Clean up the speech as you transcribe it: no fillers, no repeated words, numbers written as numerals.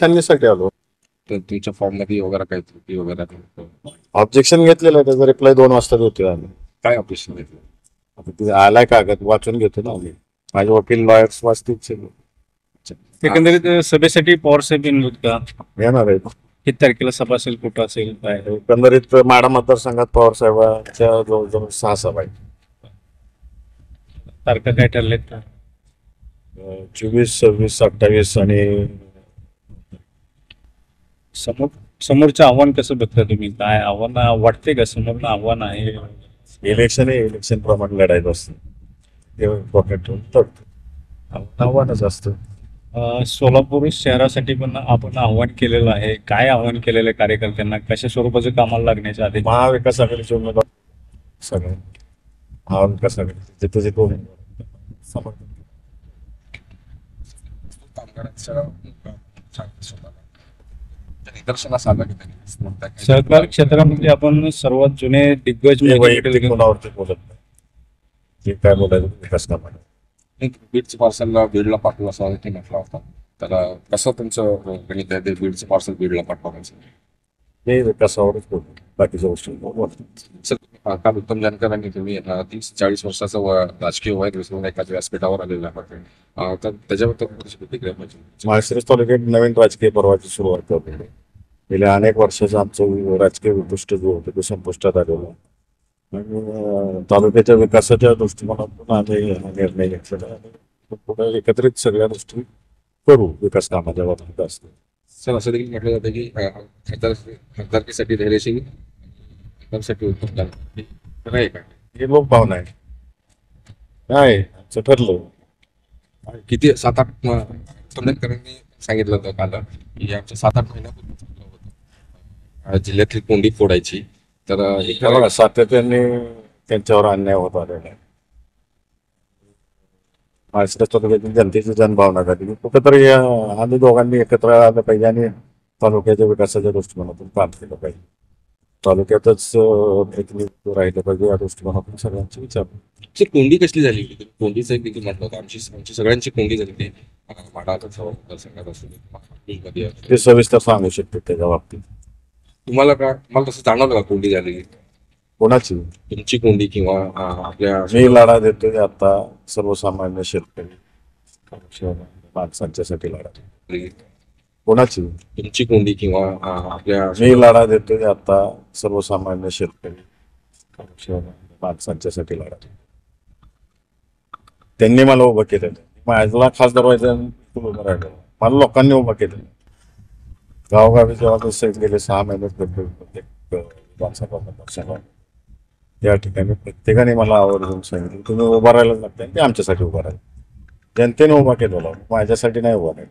छाननीसाठी आलो. तर तुमच्या फॉर्म मध्ये वगैरे काही त्रुटी वगैरे ऑब्जेक्शन घेतलेलं आहे, त्याचा रिप्लाय 2 वाजता देतोय आम्ही. काय ऑपरेशन घेतलं? आता ते आलाय कागद वाचून घेतो ना आम्ही. माझे वकील लॉयर्स वाचतील सगळे. एकंदरीत सभेसाठी पवार साहेब येणार का? येणार आहे. किती तारखेला सभा असेल, कुठं असेल, काय? एकंदरीत माढा मतदारसंघात पवार साहेबांच्या जवळजवळ 6 सभा आहेत. तारखा काय ठरलेत का? 24, 26, 28 आणि समोरचं आव्हान कसं बघता तुम्ही? काय आव्हान वाटते का? समोरनं आव्हान आहे. इलेक्शन हे इलेक्शन प्रमाणे लढायचं असतं. ते पॉकेट ठेवून तडतो. आव्हानच असतं. सोलापूर शहरासाठी पण आपण आव्हान केलेलं आहे. काय आव्हान केलेलं आहे कार्यकर्त्यांना? कशा स्वरूपाचं कामाला लागण्याच्या आधी? महाविकास आघाडीचे उमेदवार सगळे महाविकास आघाडी जिथे जिथे उमेदवार समर्थन. निदर्शनास आलं की त्यांनी सहकार क्षेत्रामध्ये आपण सर्वात जुने दिग्गज वैयक्तिक कोणावरती बोलत नाही. जे काय बोलायचं विकास कामाला. बीडचं पार्सलला बीडला पाठवू असं ते म्हटलं होतं. त्याला कसं तुमचं गणित आहे ते बीडचं पार्सल बीडला पाठवायचं? हे विकासावरच बोलतो, बाकीच्या गोष्टी बोलतो. सर, काल उत्तम जानकरांनी तुम्ही 30-40 वर्षाचं राजकीय वय विसरून एकाच व्यासपीठावर आलेलं आहे, तर त्याच्याबद्दल तुमची प्रतिक्रिया पाहिजे. माळशिरस तालुक्यात नवीन राजकीय पर्वाची सुरुवात होते. गेल्या अनेक वर्षाचं आमचं राजकीय उद्दिष्ट जो होतं ते संपुष्टात आलेलं. आणि तालुक्याच्या विकासाच्या दृष्टिकोनातून आम्ही निर्णय घेतलेला आणि पुढे एकत्रित सगळ्या गोष्टी करू विकास कामाच्या बाबतीत असते. सर, असं देखील म्हटलं जातं की खासदारकीसाठी धैर्यशील, आमदारसाठी उत्तम जानकर खरं आहे का? हे लोकभावना आहे. काय आमचं ठरलं. किती 7-8 उत्तम जानकरांनी सांगितलं होतं काल की आमच्या 7-8 महिन्यापूर्वी चाललं होतं जिल्ह्यातली कोंडी फोडायची. तर हे बघा, सातत्याने त्यांच्यावर अन्याय होत आलेला आहे. माळशिरस तालुक्यातील जनतेची जनभावना झाली. कुठेतरी आम्ही दोघांनी एकत्र आलं पाहिजे आणि तालुक्याच्या विकासाच्या दृष्टिकोनातून काम केलं पाहिजे. तालुक्यातच प्रतिनिधित्व राहिलं पाहिजे या दृष्टिकोनातून सगळ्यांचे विचार. कोंडी कसली झाली? कोंडीचं एक देखील म्हटलं होतं आमची सगळ्यांची कोंडी झाली. ते मतदारसंघात असू दे, ते सविस्तर सांगू शकते त्याच्या बाबतीत. तुम्हाला तसं जाणवलं का कोंडी झाली? कोणाची? तुमची कोंडी किंवा आपल्या मी लढा देतोय आता सर्वसामान्य शेतकरी माणसांच्यासाठी लढा. कोणाची? तुमची कोंडी किंवा आपल्या मी लढा देतोय आता सर्वसामान्य शेतकरी माणसांच्यासाठी लढा. त्यांनी मला उभं केलं. माझला खासदार व्हायचं उभं राहिलं. मला लोकांनी उभं केलं. गावोगावी जेव्हा गेले 6 महिने प्रत्येक विधानसभा मतदारसंघात या ठिकाणी प्रत्येकाने मला आवर्जून सांगितलं तुम्ही उभा राहायला लागते. ते आमच्यासाठी उभा राहिलं. जनतेने उभा केलेला, माझ्यासाठी नाही उभा राहिलं.